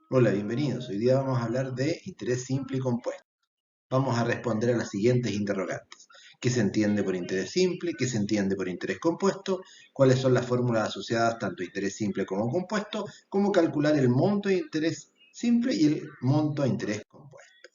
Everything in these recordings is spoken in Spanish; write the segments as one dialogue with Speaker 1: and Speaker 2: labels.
Speaker 1: Hola, bienvenidos. Hoy día vamos a hablar de interés simple y compuesto. Vamos a responder a las siguientes interrogantes. ¿Qué se entiende por interés simple? ¿Qué se entiende por interés compuesto? ¿Cuáles son las fórmulas asociadas tanto a interés simple como compuesto? ¿Cómo calcular el monto de interés simple y el monto de interés compuesto?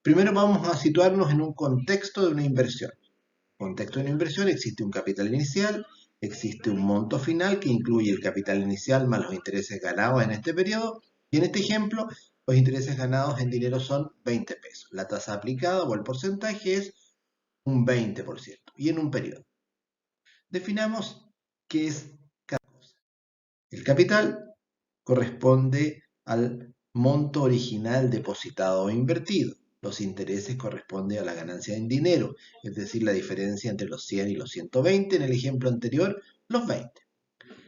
Speaker 1: Primero vamos a situarnos en un contexto de una inversión. En el contexto de una inversión existe un capital inicial, existe un monto final que incluye el capital inicial más los intereses ganados en este periodo, y en este ejemplo los intereses ganados en dinero son 20 pesos. La tasa aplicada o el porcentaje es un 20% y en un periodo. Definamos qué es cada cosa. El capital corresponde al monto original depositado o invertido. Los intereses corresponden a la ganancia en dinero, es decir, la diferencia entre los 100 y los 120, en el ejemplo anterior, los 20.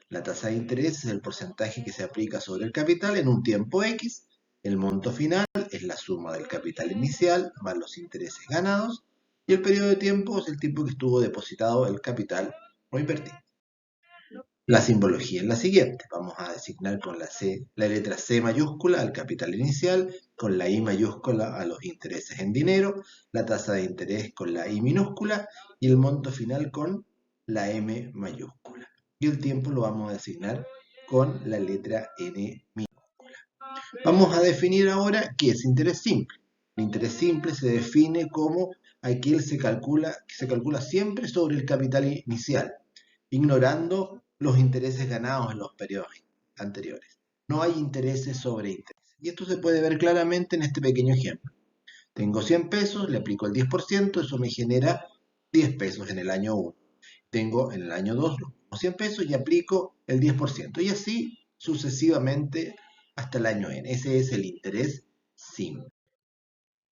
Speaker 1: La tasa de interés es el porcentaje que se aplica sobre el capital en un tiempo X. El monto final es la suma del capital inicial más los intereses ganados. Y el periodo de tiempo es el tiempo que estuvo depositado el capital o invertido. La simbología es la siguiente. Vamos a designar con la letra C mayúscula al capital inicial, con la I mayúscula a los intereses en dinero, la tasa de interés con la I minúscula y el monto final con la M mayúscula. Y el tiempo lo vamos a designar con la letra N minúscula. Vamos a definir ahora qué es interés simple. El interés simple se define como aquel que se calcula siempre sobre el capital inicial, ignorando los intereses ganados en los periodos anteriores. No hay intereses sobre intereses. Y esto se puede ver claramente en este pequeño ejemplo. Tengo 100 pesos, le aplico el 10%, eso me genera 10 pesos en el año 1. Tengo en el año 2 los 100 pesos y aplico el 10%. Y así sucesivamente hasta el año N. Ese es el interés simple.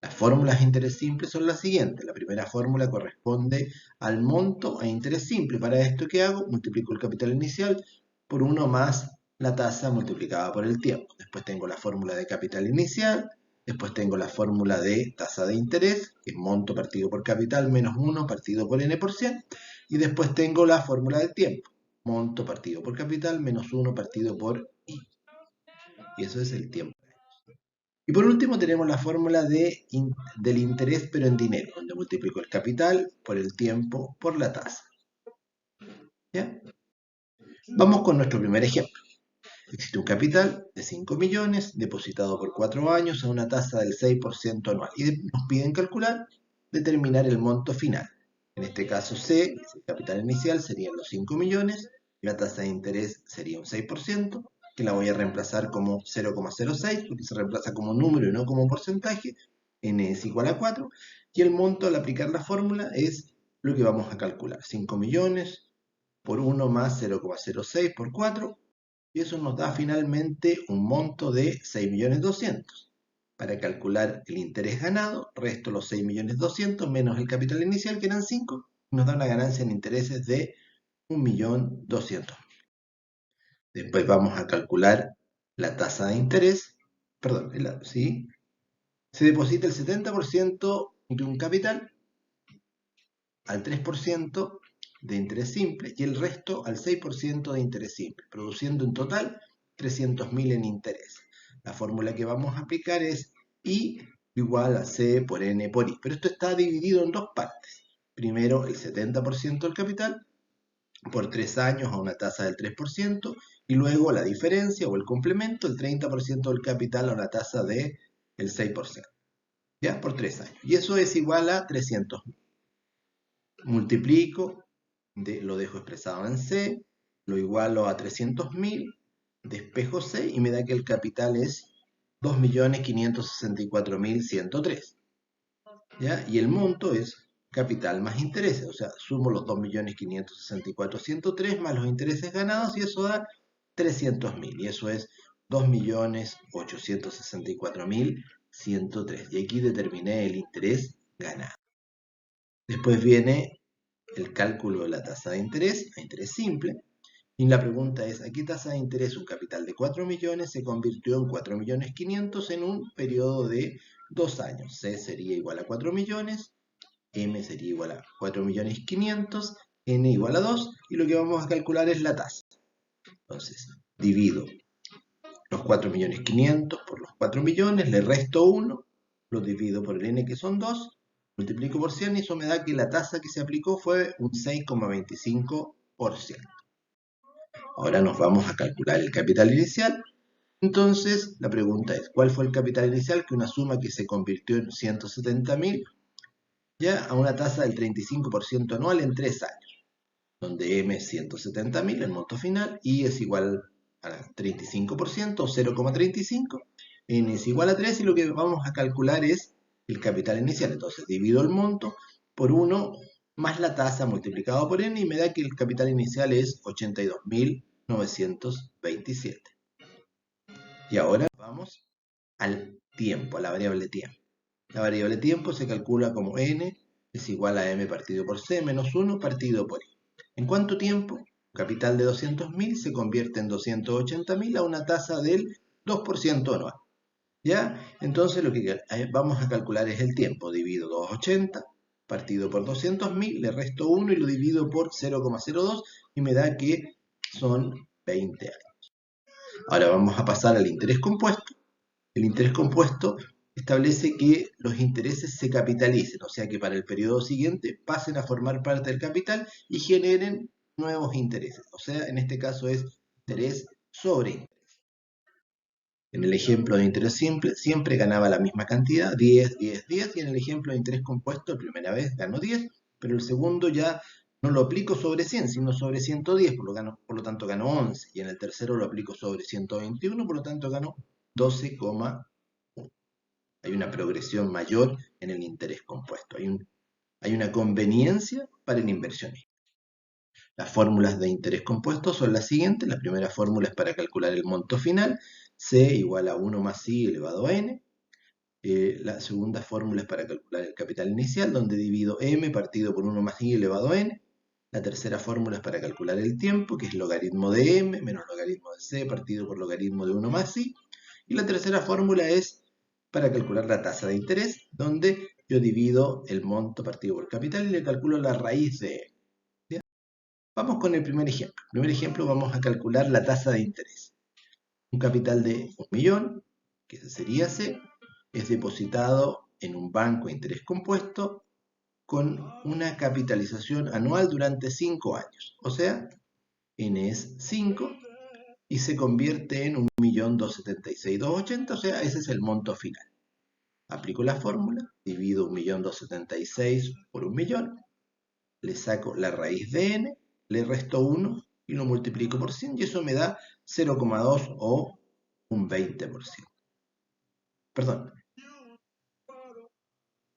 Speaker 1: Las fórmulas de interés simple son las siguientes. La primera fórmula corresponde al monto a interés simple. Para esto, ¿qué hago? Multiplico el capital inicial por 1 más la tasa multiplicada por el tiempo. Después tengo la fórmula de capital inicial. Después tengo la fórmula de tasa de interés, que es monto partido por capital menos 1 partido por n%. Y después tengo la fórmula del tiempo. Monto partido por capital menos 1 partido por i. Y eso es el tiempo. Y por último tenemos la fórmula del interés pero en dinero, donde multiplico el capital por el tiempo por la tasa. ¿Ya? Vamos con nuestro primer ejemplo. Existe un capital de 5 millones depositado por 4 años a una tasa del 6% anual y nos piden determinar el monto final. En este caso C, el capital inicial, serían los 5 millones, la tasa de interés sería un 6%, que la voy a reemplazar como 0,06, porque se reemplaza como número y no como porcentaje, n es igual a 4, y el monto al aplicar la fórmula es lo que vamos a calcular, 5 millones por 1 más 0,06 por 4, y eso nos da finalmente un monto de 6.200.000. Para calcular el interés ganado, resto los 6.200.000 menos el capital inicial, que eran 5, y nos da una ganancia en intereses de 1.200.000. Después vamos a calcular la tasa de interés, perdón, ¿sí? Se deposita el 70% de un capital al 3% de interés simple y el resto al 6% de interés simple, produciendo en total 300.000 en interés. La fórmula que vamos a aplicar es I igual a C por N por I, pero esto está dividido en dos partes. Primero el 70% del capital por 3 años a una tasa del 3% y luego la diferencia o el complemento, el 30% del capital a una tasa del 6%, ¿ya? Por 3 años. Y eso es igual a 300.000. Multiplico, lo dejo expresado en C, lo igualo a 300.000, despejo C y me da que el capital es 2.564.103. ¿Ya? Y el monto es capital más intereses, o sea, sumo los 2.564.103 más los intereses ganados y eso da 300.000 y eso es 2.864.103. Y aquí determiné el interés ganado. Después viene el cálculo de la tasa de interés, a interés simple. Y la pregunta es, ¿a qué tasa de interés un capital de 4 millones se convirtió en 4.500.000 en un periodo de 2 años? C sería igual a 4 millones, M sería igual a 4.500.000, N igual a 2, y lo que vamos a calcular es la tasa. Entonces, divido los 4.500.000 por los 4 millones, le resto 1, lo divido por el n que son 2, multiplico por 100 y eso me da que la tasa que se aplicó fue un 6,25%. Ahora nos vamos a calcular el capital inicial. Entonces, la pregunta es, ¿cuál fue el capital inicial? Que una suma que se convirtió en 170.000 ya a una tasa del 35% anual en 3 años, donde M es 170.000, el monto final, I es igual a 35% o 0,35, N es igual a 3 y lo que vamos a calcular es el capital inicial. Entonces divido el monto por 1 más la tasa multiplicado por N y me da que el capital inicial es 82.927. Y ahora vamos al tiempo, a la variable tiempo. La variable tiempo se calcula como n es igual a m partido por c menos 1 partido por i. ¿En cuánto tiempo? Capital de 200.000 se convierte en 280.000 a una tasa del 2% anual. ¿Ya? Entonces lo que vamos a calcular es el tiempo. Divido 280 partido por 200.000, le resto 1 y lo divido por 0,02 y me da que son 20 años. Ahora vamos a pasar al interés compuesto. El interés compuesto establece que los intereses se capitalicen, o sea que para el periodo siguiente pasen a formar parte del capital y generen nuevos intereses. O sea, en este caso es interés sobre interés. En el ejemplo de interés simple siempre ganaba la misma cantidad, 10, 10, 10, y en el ejemplo de interés compuesto, la primera vez ganó 10, pero el segundo ya no lo aplico sobre 100, sino sobre 110, por lo tanto ganó 11, y en el tercero lo aplico sobre 121, por lo tanto ganó 12,1. Hay una progresión mayor en el interés compuesto, hay una conveniencia para el inversionista. Las fórmulas de interés compuesto son las siguientes. La primera fórmula es para calcular el monto final, C igual a 1 más I elevado a N. La segunda fórmula es para calcular el capital inicial, donde divido M partido por 1 más I elevado a N. La tercera fórmula es para calcular el tiempo, que es logaritmo de M menos logaritmo de C partido por logaritmo de 1 más I. Y la tercera fórmula es para calcular la tasa de interés, donde yo divido el monto partido por capital y le calculo la raíz de M. ¿Bien? Vamos con el primer ejemplo. En el primer ejemplo vamos a calcular la tasa de interés. Un capital de 1 millón, que ese sería C, es depositado en un banco de interés compuesto con una capitalización anual durante 5 años. O sea, N es 5 y se convierte en 1.276.280, o sea, ese es el monto final. Aplico la fórmula, divido 1.276.000 por 1 millón, le saco la raíz de n, le resto 1 y lo multiplico por 100 y eso me da 0,2 o un 20%. Perdón,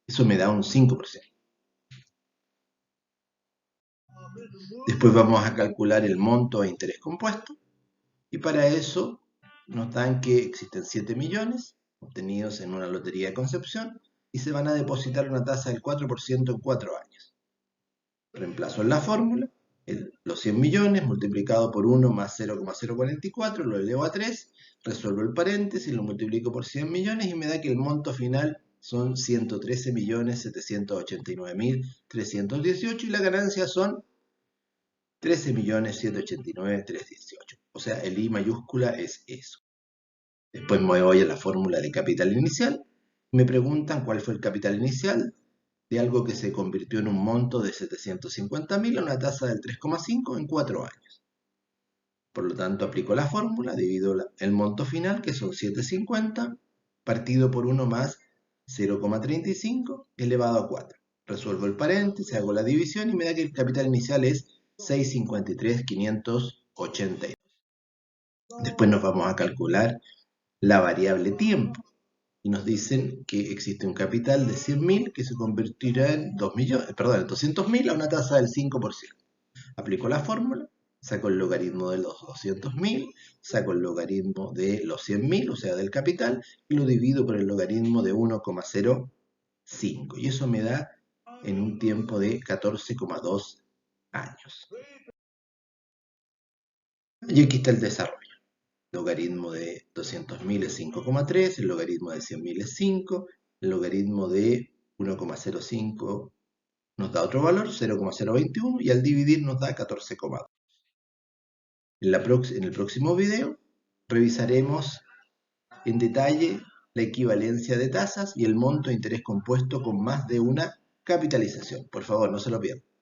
Speaker 1: eso me da un 5%. Después vamos a calcular el monto de interés compuesto y para eso nos dan que existen 7 millones obtenidos en una lotería de Concepción y se van a depositar una tasa del 4% en 4 años. Reemplazo en la fórmula los 100 millones multiplicado por 1 más 0,044, lo elevo a 3, resuelvo el paréntesis, lo multiplico por 100 millones y me da que el monto final son 113.789.318 y la ganancia son 13.789.318. O sea, el I mayúscula es eso. Después me voy a la fórmula de capital inicial. Me preguntan cuál fue el capital inicial de algo que se convirtió en un monto de 750.000 a una tasa del 3,5 en 4 años. Por lo tanto, aplico la fórmula, divido el monto final, que son 750, partido por 1 más 0,35 elevado a 4. Resuelvo el paréntesis, hago la división y me da que el capital inicial es 653.582. Después nos vamos a calcular la variable tiempo y nos dicen que existe un capital de 100.000 que se convertirá en 200.000 a una tasa del 5%. Aplico la fórmula, saco el logaritmo de los 200.000, saco el logaritmo de los 100.000, o sea del capital, y lo divido por el logaritmo de 1,05 y eso me da en un tiempo de 14,2 años. Y aquí está el desarrollo. El logaritmo de 200.000 es 5,3, el logaritmo de 100.000 es 5, el logaritmo de 1,05 nos da otro valor, 0,021, y al dividir nos da 14,2. En el próximo video revisaremos en detalle la equivalencia de tasas y el monto de interés compuesto con más de una capitalización. Por favor, no se lo pierdan.